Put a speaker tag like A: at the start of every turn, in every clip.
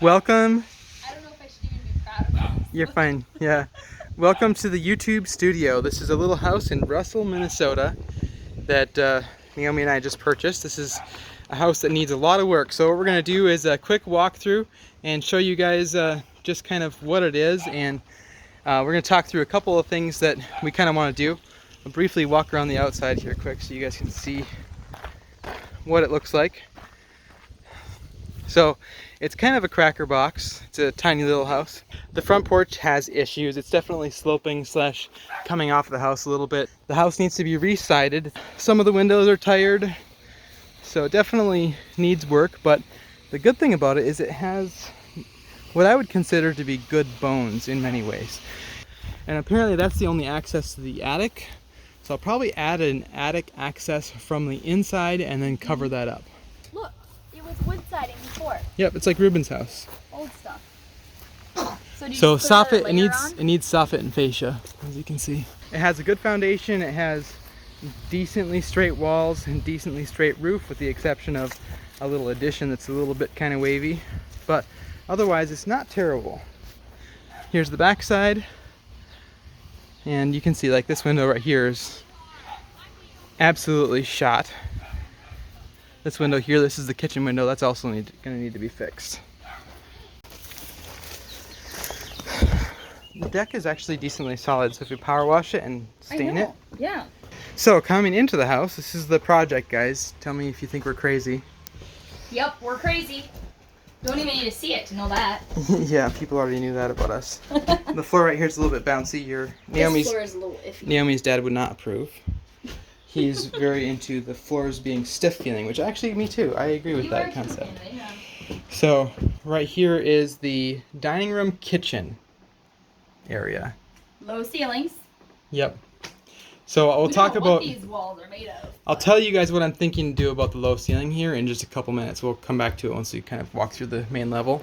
A: Welcome.
B: I don't know if I should even be proud of myself.
A: You're fine. Yeah. Welcome to the YouTube studio. This is a little house in Russell, Minnesota that Naomi and I just purchased. This is a house that needs a lot of work. So what we're going to do is a quick walkthrough and show you guys just kind of what it is. And we're going to talk through a couple of things that we kind of want to do. I'll briefly walk around the outside here quick so you guys can see what it looks like. So it's kind of a cracker box. It's a tiny little house. The front porch has issues. It's definitely sloping slash coming off the house a little bit. The house needs to be re-sided. Some of the windows are tired, so it definitely needs work, but the good thing about it is it has what I would consider to be good bones in many ways. And apparently that's the only access to the attic. So I'll probably add an attic access from the inside and then cover that up.
B: Look, it was wood siding before.
A: Yep, it's like Ruben's house.
B: Old stuff. So,
A: So soffit, it needs soffit and fascia, as you can see. It has a good foundation. It has decently straight walls and decently straight roof, with the exception of a little addition that's a little bit kind of wavy. But otherwise, it's not terrible. Here's the back side. And you can see, like, this window right here is absolutely shot. This window here, this is the kitchen window. That's also going to need to be fixed. The deck is actually decently solid, so if you power wash it and stain it.
B: Yeah.
A: So coming into the house, this is the project, guys. Tell me if you think we're crazy.
B: Yep, we're crazy. Don't even need to see it to know that.
A: Yeah, people already knew that about us. The floor right here is a little bit bouncy.
B: This floor is a little iffy.
A: Naomi's dad would not approve. He's very into the floors being stiff feeling, which actually me too. I agree with that concept.
B: Yeah.
A: So right here is the dining room kitchen area.
B: Low ceilings.
A: Yep. So we'll talk
B: don't know
A: about.
B: what these walls are made of.
A: I'll tell you guys what I'm thinking to do about the low ceiling here in just a couple minutes. We'll come back to it once we kind of walk through the main level.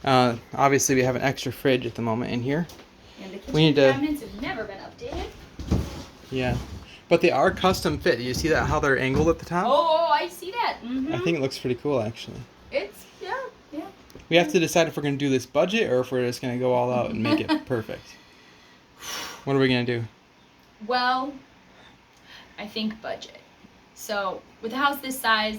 A: Obviously, we have an extra fridge at the moment in here.
B: And the
A: We need
B: kitchen
A: to-
B: cabinets have never been updated.
A: Yeah, but they are custom fit. Do you see that, how they're angled at the top?
B: Oh, I see that. Mm-hmm.
A: I think it looks pretty cool, actually.
B: It's, yeah.
A: We have to decide if we're going to do this budget or if we're just going to go all out and make it perfect. What are we going to do?
B: Well, I think budget. So with a house this size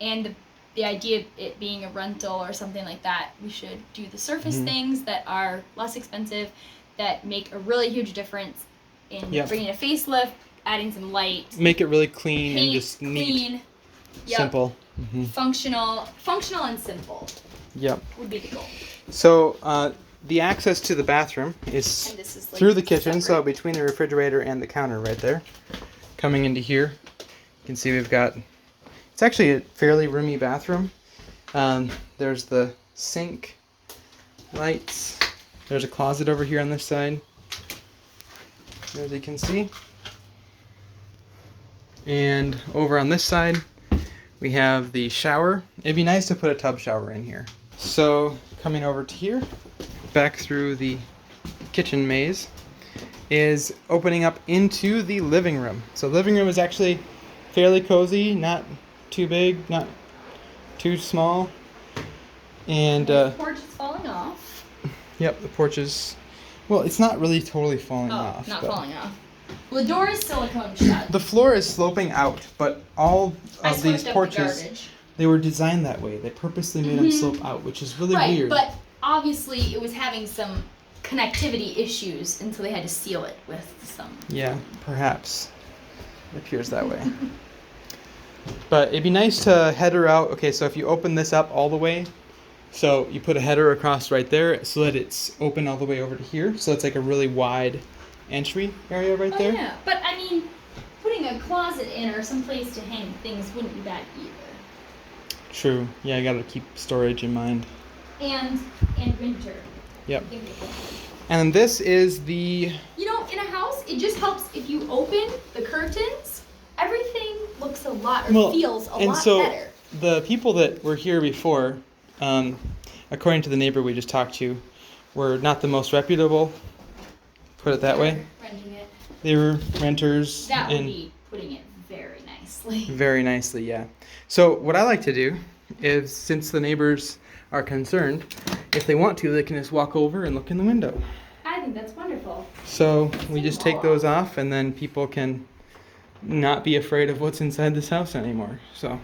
B: and the idea of it being a rental or something like that, we should do the surface things that are less expensive, that make a really huge difference in bringing a facelift, adding some light,
A: Make it really clean
B: paint,
A: and just neat,
B: clean, yep,
A: simple.
B: functional and simple
A: Yep.
B: would be the goal.
A: So the access to the bathroom is
B: And this is like
A: through the kitchen, so
B: separate.
A: between the refrigerator and the counter right there. Coming into here, you can see we've got, it's actually a fairly roomy bathroom. There's the sink, lights, there's a closet over here on this side, as you can see. And over on this side, we have the shower. It'd be nice to put a tub shower in here. So coming over to here, back through the kitchen maze, is opening up into the living room. So the living room is actually fairly cozy, not too big, not too small. And
B: The porch is falling off.
A: yep, the porch is, well, it's not really totally falling off.
B: Not
A: but
B: falling off. Well, the door is silicone shut.
A: The floor is sloping out, but all
B: I
A: of these
B: swept up the
A: porches,
B: garbage.
A: they were designed that way. They purposely made them slope out, which is really
B: Right,
A: weird.
B: but obviously it was having some connectivity issues, and so they had to seal it with some.
A: Yeah, perhaps. It appears that way. But it'd be nice to header out. Okay, so if you open this up all the way, so you put a header across right there so that it's open all the way over to here. So it's like a really wide entry area right there.
B: Yeah, but I mean, putting a closet in or some place to hang things wouldn't be bad either.
A: True. Yeah, I gotta keep storage in mind.
B: And winter.
A: Yep.
B: Think of it.
A: And this is the...
B: You know, in a house, it just helps if you open the curtains. Everything looks a lot, or feels a lot better.
A: The people that were here before, according to the neighbor we just talked to, were not the most reputable, put it that way.
B: Renting it.
A: They were renters.
B: That would
A: and
B: be putting it very nicely.
A: very nicely, yeah. So what I like to do is, since the neighbors are concerned, if they want to, they can just walk over and look in the window.
B: I think that's wonderful.
A: So we just take those off, and then people can not be afraid of what's inside this house anymore. So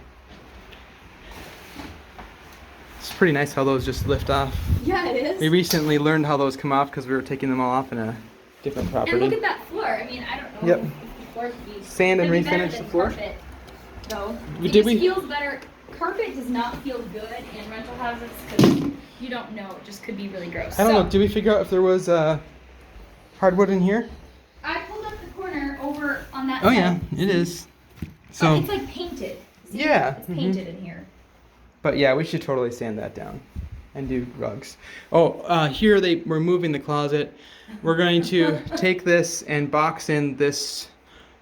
A: it's pretty nice how those just lift off.
B: Yeah, it is.
A: We recently learned how those come off because we were taking them all off in a different property.
B: And look at that floor. I mean, I don't know
A: Yep.
B: if the floor could be
A: Sand and
B: it'd be better
A: refinish the
B: than
A: floor?
B: Carpet, though.
A: Did
B: It
A: we-
B: just feels better. Carpet does not feel good in rental houses because you don't know. It just could be really gross.
A: I don't know. Did we figure out if there was hardwood in here?
B: I pulled up the corner over on that
A: Oh
B: side.
A: yeah, it is.
B: But
A: So,
B: it's like painted. See?
A: Yeah,
B: It's
A: mhm.
B: painted in here.
A: but yeah, we should totally sand that down and do rugs. Oh, here we're moving the closet. We're going to take this and box in this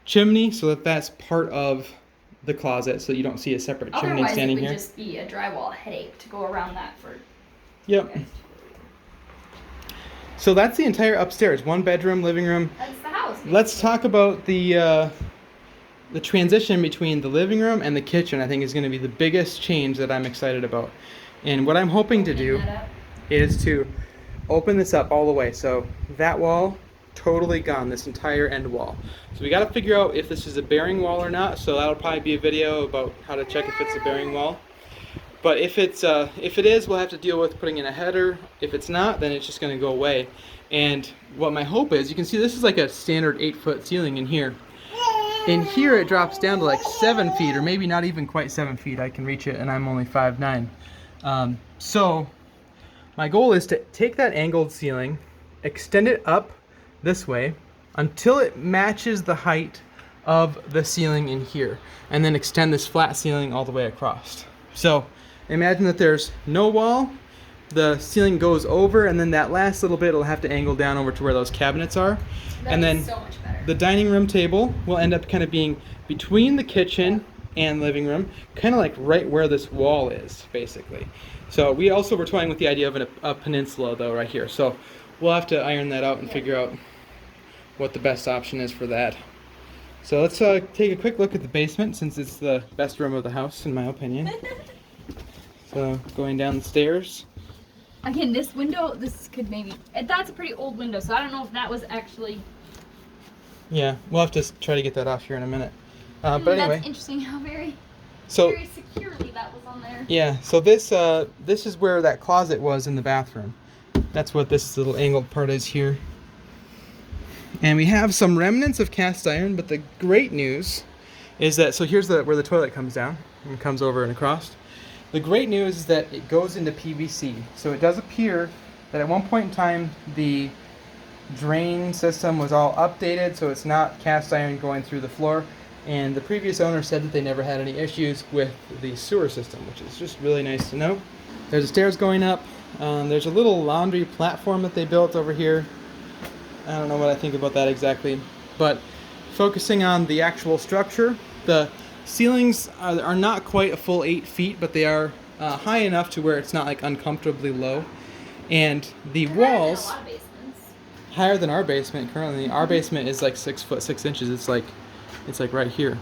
A: chimney so that that's part of the closet, so you don't see a separate chimney
B: Otherwise, it
A: standing
B: would
A: here.
B: just be a drywall headache to go around that for
A: Yep.
B: guys.
A: So that's the entire upstairs. 1 bedroom, living room.
B: That's the house.
A: Let's talk about the transition between the living room and the kitchen. I think is going to be the biggest change that I'm excited about. And what I'm hoping to do
B: Open that up.
A: is to open this up all the way. So that wall, totally gone, this entire end wall. So we got to figure out if this is a bearing wall or not. So that'll probably be a video about how to check if it's a bearing wall. But if it is, we'll have to deal with putting in a header. If it's not, then it's just going to go away. And what my hope is, you can see this is like a standard 8-foot ceiling in here. In here it drops down to like 7 feet, or maybe not even quite 7 feet. I can reach it, and I'm only 5'9". So my goal is to take that angled ceiling, extend it up this way until it matches the height of the ceiling in here, and then extend this flat ceiling all the way across. So imagine that there's no wall, the ceiling goes over, and then that last little bit will have to angle down over to where those cabinets are. And
B: That
A: then
B: is so much better.
A: the dining room table will end up kind of being between the kitchen and living room, kind of like right where this wall is, basically. So we also were toying with the idea of a peninsula, though, right here. So we'll have to iron that out and figure out what the best option is for that. So let's take a quick look at the basement, since it's the best room of the house, in my opinion. So going down the stairs.
B: Again, this window, this could maybe, that's a pretty old window, so I don't know if that was actually,
A: Yeah, we'll have to try to get that off here in a minute. But anyway,
B: that's interesting how very
A: so
B: securely that was on there.
A: yeah, so this is where that closet was in the bathroom. That's what this little angled part is here. And we have some remnants of cast iron, but the great news is that, so here's where the toilet comes down and comes over and across. The great news is that it goes into PVC. So it does appear that at one point in time the drain system was all updated, so it's not cast iron going through the floor. And the previous owner said that they never had any issues with the sewer system, which is just really nice to know. There's stairs going up. There's a little laundry platform that they built over here. I don't know what I think about that exactly, but focusing on the actual structure, the ceilings are not quite a full 8 feet, but they are high enough to where it's not like uncomfortably low. And the walls,
B: A lot of basements.
A: higher than our basement currently. Our basement is like 6 foot 6 inches. It's like right here.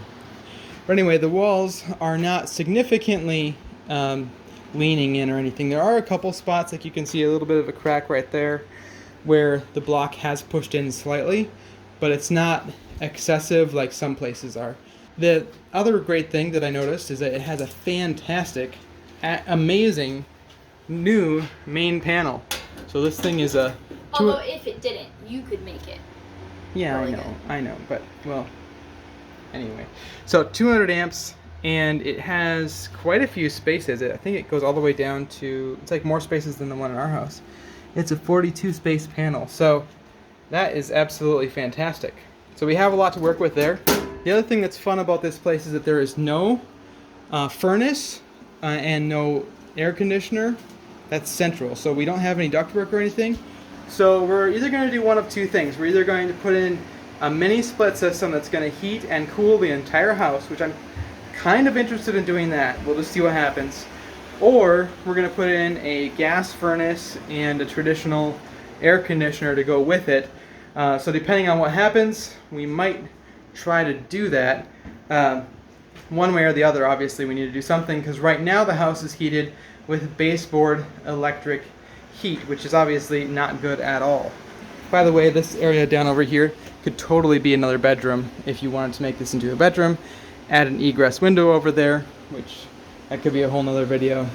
A: But anyway, the walls are not significantly leaning in or anything. There are a couple spots, like you can see a little bit of a crack right there, where the block has pushed in slightly, but it's not excessive like some places are. The other great thing that I noticed is that it has a fantastic, amazing new main panel. So this thing is a
B: Although if it didn't, you could make it.
A: yeah,
B: really
A: I know, but well, anyway. So 200 amps, and it has quite a few spaces. I think it goes all the way down to, it's like more spaces than the one in our house. It's a 42 space panel, so that is absolutely fantastic. So we have a lot to work with there. The other thing that's fun about this place is that there is no furnace and no air conditioner. That's central, so we don't have any ductwork or anything. So we're either going to do one of two things. We're either going to put in a mini split system that's going to heat and cool the entire house, which I'm kind of interested in doing that. We'll just see what happens. Or we're going to put in a gas furnace and a traditional air conditioner to go with it. So depending on what happens, we might try to do that. one way or the other, obviously, we need to do something, because right now the house is heated with baseboard electric heat, which is obviously not good at all. By the way, this area down over here could totally be another bedroom if you wanted to make this into a bedroom. Add an egress window over there, which that could be a whole nother video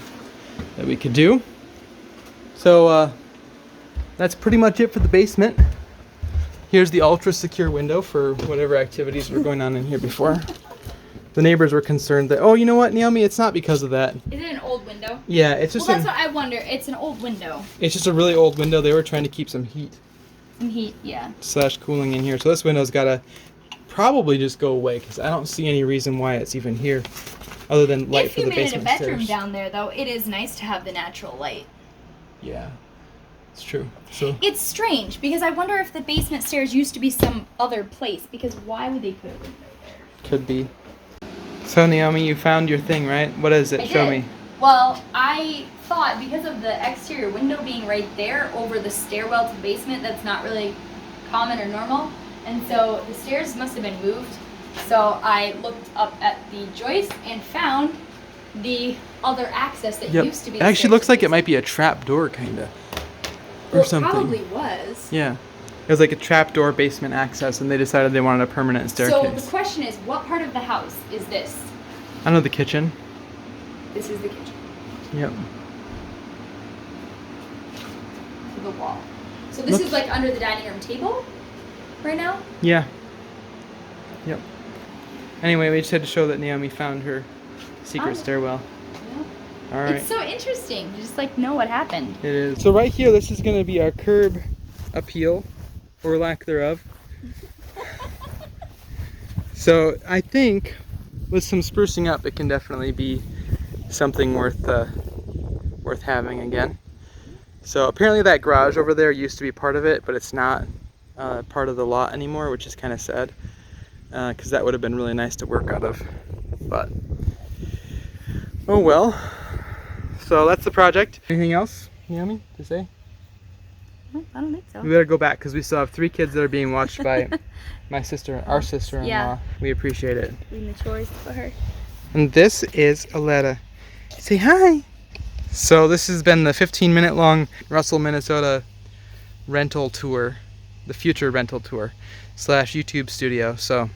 A: that we could do. So that's pretty much it for the basement. Here's the ultra secure window for whatever activities were going on in here before. The neighbors were concerned that, oh, you know what, Naomi, it's not because of that.
B: Is it an old window?
A: Yeah, it's just
B: well, that's what I wonder. It's an old window.
A: It's just a really old window. They were trying to keep some heat
B: Some heat, yeah.
A: / cooling in here. So this window's got to probably just go away, because I don't see any reason why it's even here other than light for the basement
B: If you made it a bedroom
A: stairs.
B: down there, though, it is nice to have the natural light.
A: Yeah, it's true. So
B: It's strange, because I wonder if the basement stairs used to be some other place, because why would they put a window there?
A: could be. So Naomi, you found your thing, right? What is it?
B: I
A: Show
B: did.
A: me.
B: Well, I thought because of the exterior window being right there over the stairwell to the basement, that's not really common or normal. And so the stairs must have been moved. So I looked up at the joist and found the other access that
A: Yep.
B: used to be
A: It
B: the
A: actually
B: stairs
A: looks
B: to
A: like
B: the
A: it might be a trap door, kind of. Or
B: Well,
A: something.
B: It probably was.
A: Yeah. It was like a trapdoor basement access, and they decided they wanted a permanent
B: So
A: staircase.
B: the question is, what part of the house is this?
A: I know the kitchen.
B: This is the kitchen,
A: Yep.
B: the wall. So this
A: Looks-
B: is like under the dining room table right now?
A: Yeah. Yep. Anyway, we just had to show that Naomi found her secret
B: Oh.
A: stairwell.
B: Yeah.
A: All right.
B: It's so interesting to just like know what happened.
A: It is. So right here, this is going to be our curb appeal, or lack thereof. So I think with some sprucing up, it can definitely be something worth having again. So apparently that garage over there used to be part of it, but it's not part of the lot anymore, which is kind of sad, because that would have been really nice to work out of. But oh well. So that's the project. Anything else, Naomi, to say?
B: I don't think so.
A: We better go back because we still have 3 kids that are being watched by my sister, our sister-in-law.
B: Yeah.
A: We appreciate it.
B: Doing the chores for her.
A: And this is Aletta. Say hi. So this has been the 15-minute long Russell, Minnesota rental tour, the future rental tour / YouTube studio. So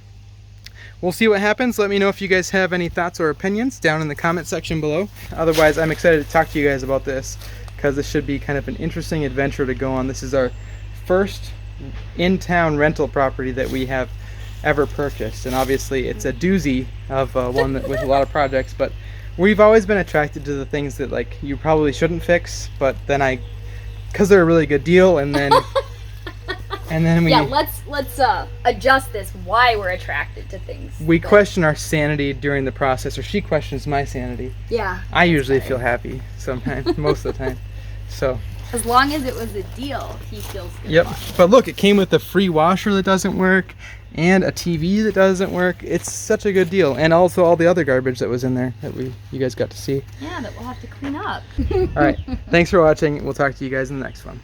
A: we'll see what happens. Let me know if you guys have any thoughts or opinions down in the comment section below. Otherwise, I'm excited to talk to you guys about this, because this should be kind of an interesting adventure to go on. This is our first in-town rental property that we have ever purchased, and obviously it's a doozy of one with a lot of projects, but we've always been attracted to the things that like you probably shouldn't fix, but then because they're a really good deal, and then we
B: Yeah, let's adjust this. Why we're attracted to things.
A: we question our sanity during the process, or she questions my sanity.
B: Yeah.
A: I usually feel happy sometimes, most of the time. So
B: As long as it was a deal, he feels good.
A: yep.
B: about it.
A: But look, it came with a free washer that doesn't work and a TV that doesn't work. It's such a good deal, and also all the other garbage that was in there that you guys got to see.
B: Yeah, that we'll have to clean up.
A: All right. Thanks for watching. We'll talk to you guys in the next one.